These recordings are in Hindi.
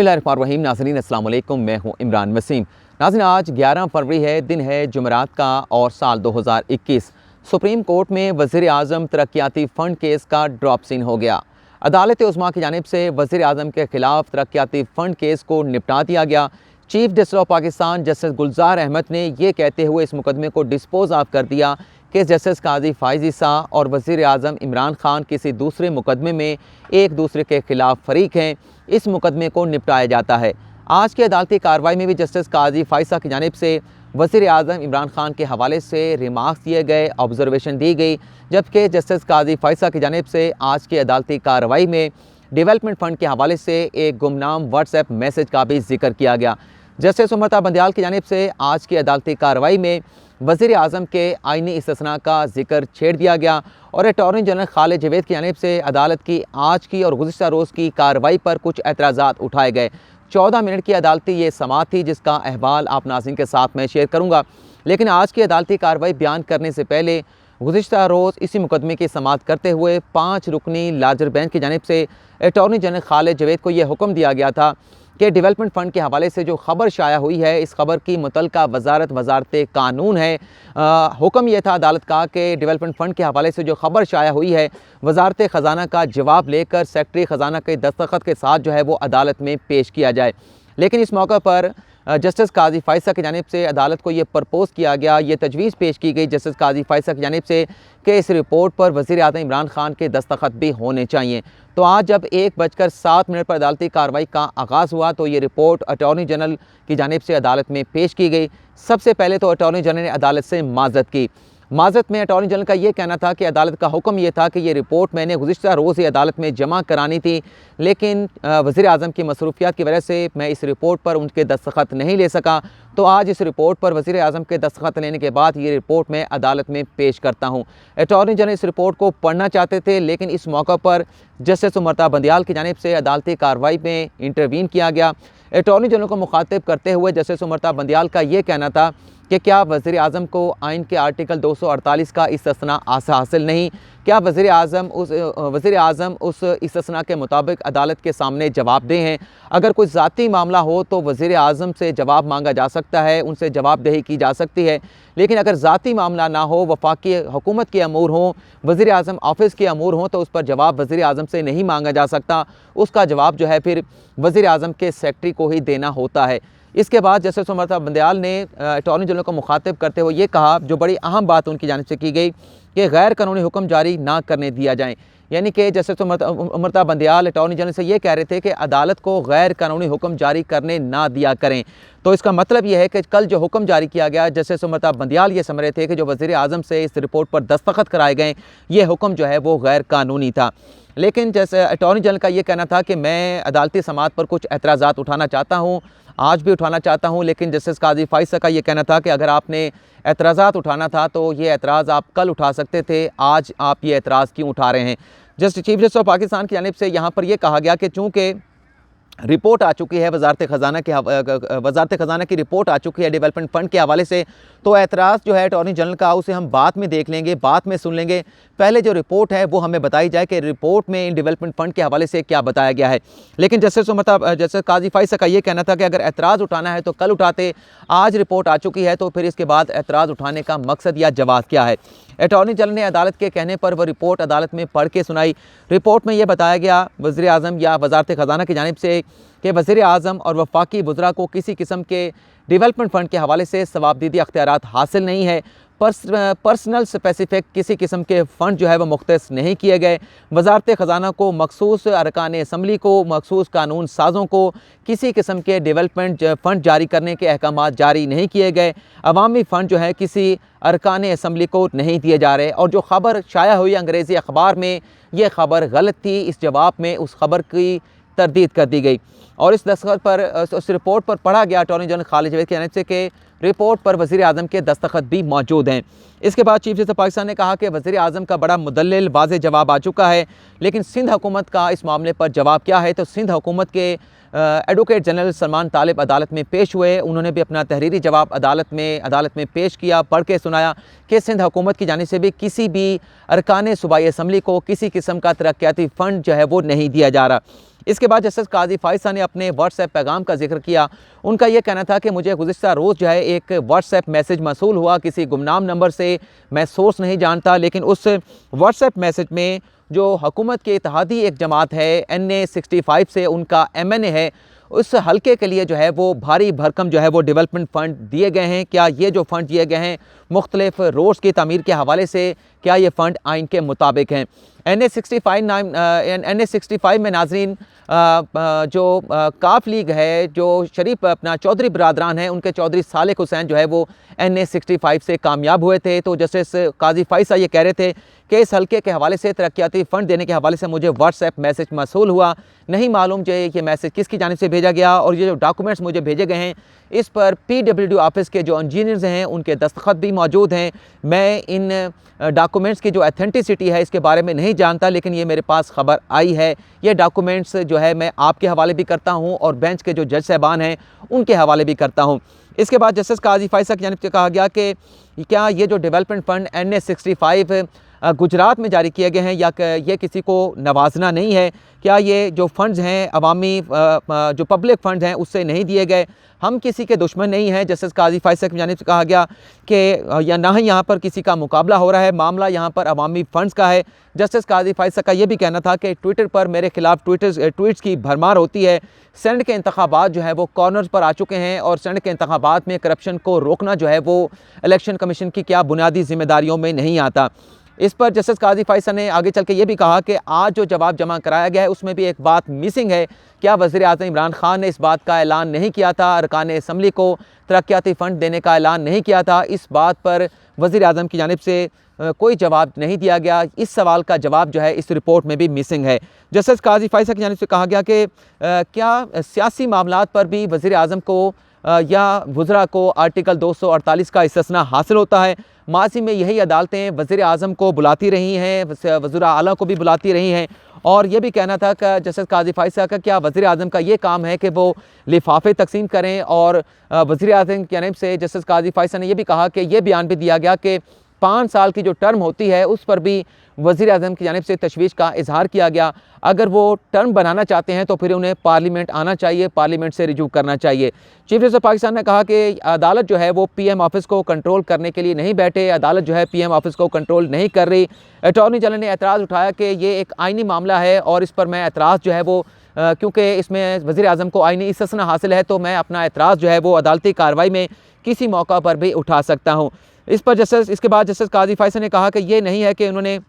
बिस्मिल्लाहिर्रहमानिर्रहीम। नाज़रीन अस्सलाम वालेकुम, मैं हूं इमरान वसीम। नाज़रीन आज 11 फरवरी है, दिन है जुमेरात का और साल 2021। सुप्रीम कोर्ट में वज़ीर आज़म तरक्याती फ़ंड केस का ड्रॉप सीन हो गया। अदालत उज़्मा की जानिब से वज़ीर आज़म के ख़िलाफ़ तरक्याती फ़ंड केस को निपटा दिया गया। Chief justice of Pakistan justice Gulzar Ahmed ने यह कहते हुए इस मुकदमे को डिस्पोज ऑफ कर दिया कि जस्टिस काजी फ़ाइज़ ईसा और वज़ीर आज़म इमरान खान किसी दूसरे मुकदमे में एक दूसरे के ख़िलाफ़ फ़रीक हैं, इस मुकदमे को निपटाया जाता है। आज की अदालती कार्रवाई में भी जस्टिस काजी फ़ाइज़ा की जानिब से वज़ीर आज़म इमरान खान के हवाले से रिमार्क्स दिए गए, ऑब्जर्वेशन दी गई, जबकि जस्टिस काजी फ़ाइज़ा की जानिब से आज की अदालती कार्रवाई में डेवलपमेंट फ़ंड के हवाले से एक गुमनाम व्हाट्सएप मैसेज का भी जिक्र किया गया। जस्टिस उमर बंदियाल की जानिब से आज की अदालती कार्रवाई में वज़ीर आज़म के आइनी इस्तिस्ना का जिक्र छेड़ दिया गया और अटॉर्नी जनरल खालिद जवेद की जानिब से अदालत की आज की और गुज़िश्ता रोज़ की कार्रवाई पर कुछ एतराज़ात उठाए गए। 14 मिनट की अदालती ये समाअत थी, जिसका अहवाल आप नाज़रीन के साथ मैं शेयर करूँगा। लेकिन आज की अदालती कार्रवाई बयान करने से पहले गुज़िश्ता रोज़ इसी मुकदमे की समाअत करते हुए 5 रुकनी लार्जर बेंच की जानिब से अटॉर्नी जनरल खालिद जवेद को यह हुक्म दिया गया था कि डेवलपमेंट फ़ंड के हवाले से जो ख़बर शाया हुई है, इस खबर की मुतल्लिका वजारत कानून है। हुक्म यह था अदालत का कि डेवलपमेंट फ़ंड के हवाले से जो ख़बर शाया हुई है, वजारत ख़जाना का जवाब लेकर सेक्रेटरी ख़जाना के दस्तखत के साथ जो है वो अदालत में पेश किया जाए। लेकिन इस मौके पर जस्टिस काजी फ़ाइज़ा की जानिब से अदालत को ये प्रपोज़ किया गया, ये तजवीज़ पेश की गई जस्टिस काजी फ़ाइज़ा की जानिब से कि इस रिपोर्ट पर वज़ीर आज़म इमरान खान के दस्तखत भी होने चाहिए। तो आज जब 1:07 पर अदालती कार्रवाई का आगाज़ हुआ तो ये रिपोर्ट अटॉर्नी जनरल की जानिब से अदालत में पेश की गई। सबसे पहले तो अटॉर्नी जनरल ने अदालत से माज़रत की। माज़रत में अटॉर्नी जनरल का ये कहना था कि अदालत का हुक्म ये था कि ये रिपोर्ट मैंने गुज़िश्ता रोज़ ही अदालत में जमा करानी थी, लेकिन वज़ीर आज़म की मसरूफ़ियात की वजह से मैं इस रिपोर्ट पर उनके दस्तखत नहीं ले सका। तो आज इस रिपोर्ट पर वज़ीर आज़म के दस्तखत लेने के बाद ये रिपोर्ट मैं अदालत में पेश करता हूँ। अटॉर्नी जनरल इस रिपोर्ट को पढ़ना चाहते थे, लेकिन इस मौका पर जस्टिस उमर बंदियाल की जानिब से अदालती कार्रवाई में इंटरवीन किया गया। अटॉर्नी जनरल को मुखातिब करते हुए जस्टिस उमर बंदियाल का ये कहना था कि क्या वज़ीर आज़म को आइन के आर्टिकल 248 का इस्तिस्ना हासिल नहीं? क्या वज़ीर आज़म उस इस्तिस्ना के मुताबिक अदालत के सामने जवाबदेह हैं? अगर कोई ज़ाती मामला हो तो वज़ीर आज़म से जवाब मांगा जा सकता है, उनसे जवाबदेही की जा सकती है। लेकिन अगर ज़ाती मामला ना हो, वफाकी हुकूमत के अमूर हों, वज़ीर आज़म ऑफ़िस के अमूर हों, तो उस पर जवाब वज़ीर आज़म से नहीं मांगा जा सकता। उसका जवाब जो है फिर वज़ीर आज़म के सेक्रेटरी को ही देना होता है। इसके बाद जस्टिस उमर बंदियाल ने अटॉर्नी जनरल को मुखातिब करते हुए ये कहा, जो बड़ी अहम बात उनकी जानिब से की गई, कि गैर कानूनी हुक्म जारी ना करने दिया जाए। यानी कि justice Umar Bandial attorney general से ये कह रहे थे कि अदालत को गैर कानूनी हुक्म जारी करने ना दिया करें। तो इसका मतलब यह है कि कल जो हुक्म जारी किया गया, जस्टिस उमर बंदियाल ये समझ रहे थे कि जो वज़ीर आज़म से इस रिपोर्ट पर दस्तखत कराए गए, ये हुक्म जो है वो गैर कानूनी था। लेकिन जैसे अटॉर्नी जनरल का ये कहना था कि मैं अदालती समाअत पर कुछ एतराज़ात उठाना चाहता हूँ, आज भी उठाना चाहता हूँ। लेकिन जस्टिस काजी फ़ाइज़ा का ये कहना था कि अगर आपने एतराज़ात उठाना था तो ये एतराज़ आप कल उठा सकते थे, आज आप ये एतराज़ क्यों उठा रहे हैं? चीफ जस्टिस ऑफ पाकिस्तान की जानिब से यहाँ पर यह कहा गया कि चूँकि रिपोर्ट आ चुकी है वजारत ख़जाना की रिपोर्ट आ चुकी है डेवलपमेंट फ़ंड के हवाले से, तो एतराज़ जो है अटॉर्नी जनरल का उसे हम बाद में देख लेंगे, बाद में सुन लेंगे। पहले जो रिपोर्ट है वो हमें बताई जाए कि रिपोर्ट में इन डेवलपमेंट फ़ंड के हवाले से क्या बताया गया है। लेकिन जस्टिस काजी फ़ाइज़ा का ये कहना था कि अगर एतराज़ उठाना है तो कल उठाते, आज रिपोर्ट आ चुकी है तो फिर इसके बाद एतराज़ उठाने का मकसद या जवाब क्या है? अटॉर्नी जनरल ने अदालत के कहने पर वह रिपोर्ट अदालत में पढ़ के सुनाई। रिपोर्ट में यह बताया गया वज़ीर आज़म या वजारत ख़जाना की जानिब से कि वज़ीर आज़म और वफाकी वज़रा को किसी किस्म के डेवलपमेंट फ़ंड के हवाले से सवाबदीदी अख्तियारात हासिल नहीं है। पर्सनल स्पेसिफिक किसी किस्म के फ़ंड जो है वह मुख्तस नहीं किए गए। वजारत ख़जाना को मखसूस अरकान असम्बली को, मखसूस कानून साज़ों को किसी किस्म के डेवलपमेंट फ़ंड जारी करने के अहकामात जारी नहीं किए गए। अवामी फ़ंड जो है किसी अरकान असम्बली को नहीं दिए जा रहे। और जो ख़बर शाया हुई अंग्रेज़ी अखबार में, यह ख़बर गलत थी। इस जवाब में उस ख़बर की तरदीद कर दी गई और इस दस्तखत पर, उस रिपोर्ट पर पढ़ा गया अटॉर्नी जनरल खालिद जवेद की जानिब से कि रिपोर्ट पर वज़ीर आज़म के दस्तखत भी मौजूद हैं। इसके बाद चीफ जस्टिस पाकिस्तान ने कहा कि वज़ीर आज़म का बड़ा मुदल्लिल वाज़ेह जवाब आ चुका है, लेकिन सिंध हुकूमत का इस मामले पर जवाब क्या है? तो सिंध हुकूमत के एडवोकेट जनरल सलमान तालिब अदालत में पेश हुए। उन्होंने भी अपना तहरीरी जवाब अदालत में पेश किया, पढ़ के सुनाया कि सिंध हुकूमत की जानिब से भी किसी भी अरकान सूबाई असम्बली को किसी किस्म का तरक्याती फ़ंड जो है वो नहीं दिया जा रहा। इसके बाद जस्टिस काजी फायसा ने अपने व्हाट्सएप पैगाम का जिक्र किया। उनका यह कहना था कि मुझे गुज़िश्ता रोज़ जो है एक व्हाट्सएप मैसेज मौसूल हुआ किसी गुमनाम नंबर से, मैं सोर्स नहीं जानता, लेकिन उस व्हाट्सएप मैसेज में जो हुकूमत के इत्तेहादी एक जमात है NA 65 से उनका MNA है, उस हलके के लिए जो है वो भारी भरकम जो है वो डेवलपमेंट फ़ंड दिए गए हैं। क्या ये जो फ़ंड दिए गए हैं मुख्तलिफ रोड्स की तमीर के हवाले से, क्या ये फ़ंड आइन के मुताबिक हैं? NA 65 में नाजरीन जो काफ लीग है, जो शरीफ अपना चौधरी बरादरान है, उनके चौधरी सालेक हुसैन जो है वो NA 65 से कामयाब हुए थे। तो जस्टिस काजी फायसा ये कह रहे थे कि इस हल्के के हवाले से तरक्याती फ़ंड देने के हवाले से मुझे व्हाट्सएप मैसेज मौसूल हुआ, नहीं मालूम जो ये मैसेज किसकी जानिब से भेजा गया, और ये जो डॉक्यूमेंट्स मुझे भेजे गए हैं इस पर PWD ऑफिस के जो इंजीनियर्स हैं उनके दस्तखत भी मौजूद हैं। मैं इन डॉक्यूमेंट्स की जो अथेंटिसिटी है इसके बारे में नहीं जानता, लेकिन ये मेरे पास ख़बर आई है। ये डॉक्यूमेंट्स जो है मैं आपके हवाले भी करता हूँ और बेंच के जो जज साहबान हैं उनके हवाले भी करता हूँ। इसके बाद जस्टिस काजी फायसा की जानिब से कहा गया कि क्या ये जो डेवलपमेंट फ़ंड NA 65 गुजरात में जारी किए गए हैं या ये किसी को नवाजना नहीं है, क्या ये जो फ़ंड्स हैं अवामी जो पब्लिक फ़ंड्स हैं उससे नहीं दिए गए, हम किसी के दुश्मन नहीं हैं। जस्टिस काजी फायसा की जानिब से कहा गया कि या ना ही यहाँ पर किसी का मुकाबला हो रहा है, मामला यहाँ पर अवामी फ़ंड्स का है। जस्टिस काजी फायसा का ये भी कहना था कि ट्विटर पर मेरे खिलाफ ट्वीट्स की भरमार होती है। सेनेट के इंतखाबात जो है वो कॉर्नर्स पर आ चुके हैं और सेनेट के इंतखाबात में करप्शन को रोकना जो है वो इलेक्शन कमीशन की क्या बुनियादी जिम्मेदारियों में नहीं आता। इस पर जस्टिस काजी फायसा ने आगे चल के ये भी कहा कि आज जो जवाब जमा कराया गया है उसमें भी एक बात मिसिंग है। क्या वज़ीर आज़म इमरान खान ने इस बात का ऐलान नहीं किया था, अरकान असम्बली को तरक्याती फ़ंड देने का ऐलान नहीं किया था? इस बात पर वज़ीर आज़म की जानिब से कोई जवाब नहीं दिया गया। इस सवाल का जवाब जो है इस रिपोर्ट में भी मिसिंग है। जस्टिस काजी फायसा की जानिब से कहा गया कि क्या सियासी मामलात पर भी वज़ीर आज़म को या वज़रा को आर्टिकल 248 का इस्तिस्ना हासिल होता है? माजी में यही अदालतें वज़ीर आज़म को बुलाती रही हैं, वज़ीर आला को भी बुलाती रही हैं, और ये भी कहना था कि जस्टिस काजी फायसा का क्या वज़ीर आज़म का ये काम है कि वो लिफाफे तकसीम करें? और वज़ीर आज़म की जानिब से जस्टिस काजी फायसा ने यह भी कहा कि यह बयान भी दिया गया कि 5 साल की जो टर्म होती है उस पर भी वज़ीर आज़म की जानिब से तशवीश का इजहार किया गया। अगर वो टर्म बनाना चाहते हैं तो फिर उन्हें पार्लियामेंट आना चाहिए, पार्लियामेंट से रिव्यू करना चाहिए। चीफ जस्टिस ऑफ पाकिस्तान ने कहा कि अदालत जो है वो PM ऑफिस को कंट्रोल करने के लिए नहीं बैठे, अदालत जो है PM ऑफिस को कंट्रोल नहीं कर रही। अटॉर्नी जनरल ने एतराज़ उठाया कि ये एक आइनी मामला है और इस पर मैं एतराज़ जो है वो क्योंकि इसमें वज़ीर आज़म को आइनी इस्तिस्ना हासिल है तो मैं अपना एतराज़ जो है वो अदालती कार्रवाई में किसी मौका पर भी उठा सकता हूँ। इस पर इसके बाद जस्टिस काजी फायसा ने कहा कि ये नहीं है कि उन्होंने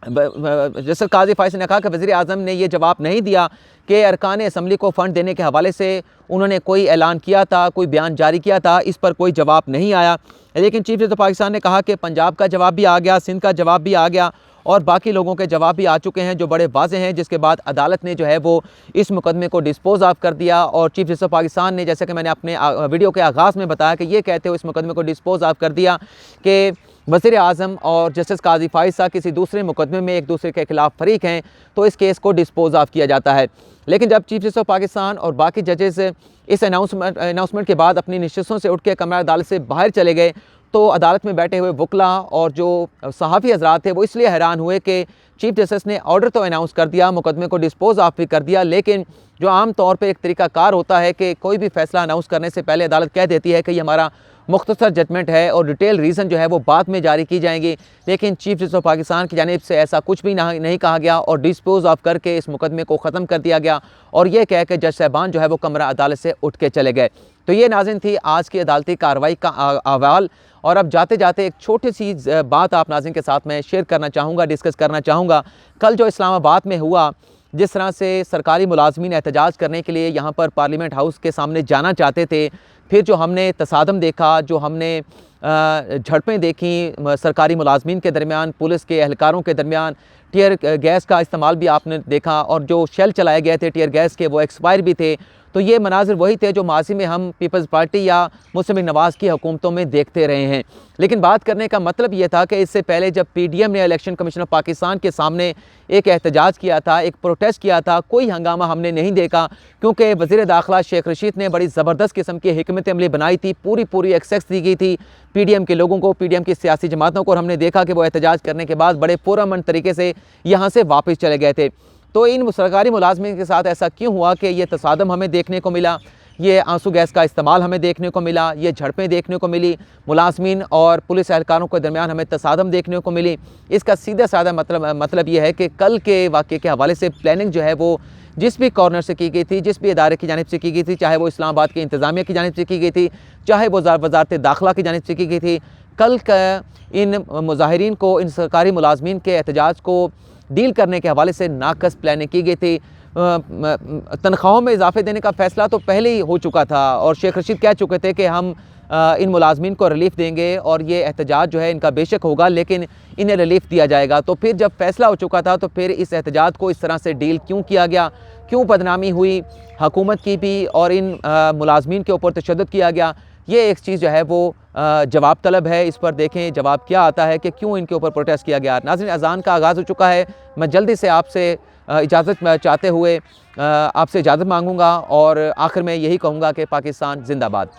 जस्टिस काजी फायसा ने कहा कि वज़ीर आज़म ने ये जवाब नहीं दिया कि अरकान असम्बली को फ़ंड देने के हवाले से उन्होंने कोई ऐलान किया था, कोई बयान जारी किया था, इस पर कोई जवाब नहीं आया। लेकिन चीफ जस्टिस ऑफ पाकिस्तान ने कहा कि पंजाब का जवाब भी आ गया, सिंध का जवाब भी आ गया और बाकी लोगों के जवाब भी आ चुके हैं जो बड़े वाज़ेह हैं, जिसके बाद अदालत ने जो है वो इस मुकदमे को डिस्पोज ऑफ कर दिया। और चीफ जस्टिस ऑफ पाकिस्तान ने, जैसे कि मैंने अपने वीडियो के आगाज़ में बताया, कि ये कहते हुए इस मुकदमे को डिस्पोज ऑफ कर दिया कि वज़ीर आज़म और जस्टिस काजी फायसा किसी दूसरे मुकदमे में एक दूसरे के खिलाफ फरीक हैं तो इस केस को डिस्पोज ऑफ किया जाता है। लेकिन जब चीफ जस्टिस ऑफ पाकिस्तान और बाकी जजेस इस अनाउंसमेंट के बाद अपनी नशिस्तों से उठ के कमरा अदालत से बाहर चले गए तो अदालत में बैठे हुए वकला और जो सहाफ़ी हज़रात थे वो इसलिए हैरान हुए कि चीफ जस्टिस ने ऑर्डर तो अनाउंस कर दिया, मुकदमे को डिस्पोज ऑफ भी कर दिया, लेकिन जो आम तौर पे एक तरीक़ाकार होता है कि कोई भी फ़ैसला अनाउंस करने से पहले अदालत कह देती है कि ये हमारा मुख्तसर जजमेंट है और डिटेल रीज़न जो है वो बाद में जारी की जाएंगी। लेकिन चीफ जस्टिस ऑफ पाकिस्तान की जानिब से ऐसा कुछ भी नहीं कहा गया और डिस्पोज ऑफ करके इस मुकदमे को ख़त्म कर दिया गया और ये कह के जज साहबान जो है वो कमरा अदालत से उठ के चले गए। तो ये नाज़रीन थी आज की अदालती कार्रवाई का अहवाल। और अब जाते जाते एक छोटी सी बात आप नाज़रीन के साथ में शेयर करना चाहूँगा, डिस्कस करना चाहूँगा। कल जो इस्लामाबाद में हुआ, जिस तरह से सरकारी मुलाजमीन एहतजाज करने के लिए यहाँ पर पार्लियामेंट हाउस के सामने जाना चाहते थे, फिर जो हमने तसादम देखा, जो हमने झड़पें देखी सरकारी मुलाजमीन के दरमियान, पुलिस के एहलकारों के दरमियान, टीयर गैस का इस्तेमाल भी आपने देखा और जो शेल चलाए गए थे टीयर गैस के वो एक्सपायर भी थे। तो ये मनाजिर वही थे जो माजी में हम पीपल्स पार्टी या मुस्लिम लीग नवाज़ की हुकूमतों में देखते रहे हैं। लेकिन बात करने का मतलब ये था कि इससे पहले जब PDM ने इलेक्शन कमीशन ऑफ पाकिस्तान के सामने एक एहतजाज किया था, एक प्रोटेस्ट किया था, कोई हंगामा हमने नहीं देखा, क्योंकि वज़ीर दाखिला शेख रशीद ने बड़ी ज़बरदस्त किस्म की हिकमत अमली बनाई थी, पूरी एक्सेस दी गई थी PDM के लोगों को, PDM की सियासी जमातों को, और हमने देखा कि वो एहतजाज करने के बाद बड़े पुरअमन तरीके से यहाँ से वापस चले गए थे। तो इन सरकारी मुलाजमीन के साथ ऐसा क्यों हुआ कि ये तसादम हमें देखने को मिला, ये आंसू गैस का इस्तेमाल हमें देखने को मिला, ये झड़पें देखने को मिली, मुलाजमीन और पुलिस एहलकारों के दरमियान हमें तसादम देखने को मिली? इसका सीधा साधा मतलब ये है कि कल के वाक़े के हवाले से प्लानिंग जो है वो जिस भी कॉर्नर से की गई थी, जिस भी इदारे की जानिब से की गई थी, चाहे वो इस्लामाबाद की इंतज़ामिया की जानिब से की गई थी, चाहे वो वज़ारत दाखिला की जानिब से की गई थी, कल का इन मुजाहिरीन को, इन सरकारी मुलाजमीन के एहतजाज को डील करने के हवाले से नाकस प्लानिंग की गई थी। तनख्वाहों में इजाफे देने का फ़ैसला तो पहले ही हो चुका था और शेख रशीद कह चुके थे कि हम इन मुलाजमीन को रिलीफ़ देंगे और ये एहतजाज जो है इनका बेशक होगा लेकिन इन्हें रिलीफ़ दिया जाएगा। तो फिर जब फ़ैसला हो चुका था तो फिर इस एहतजाज को इस तरह से डील क्यों किया गया, क्यों बदनामी हुई हुकूमत की भी और इन मुलाजमीन के ऊपर तशद्दुद किया गया? ये एक चीज़ जो है वो जवाब तलब है। इस पर देखें जवाब क्या आता है कि क्यों इनके ऊपर प्रोटेस्ट किया गया। नाज़रीन, अज़ान का आगाज़ हो चुका है। मैं जल्दी से आपसे इजाज़त चाहते हुए आपसे इजाज़त मांगूंगा और आखिर में यही कहूँगा कि पाकिस्तान ज़िंदाबाद।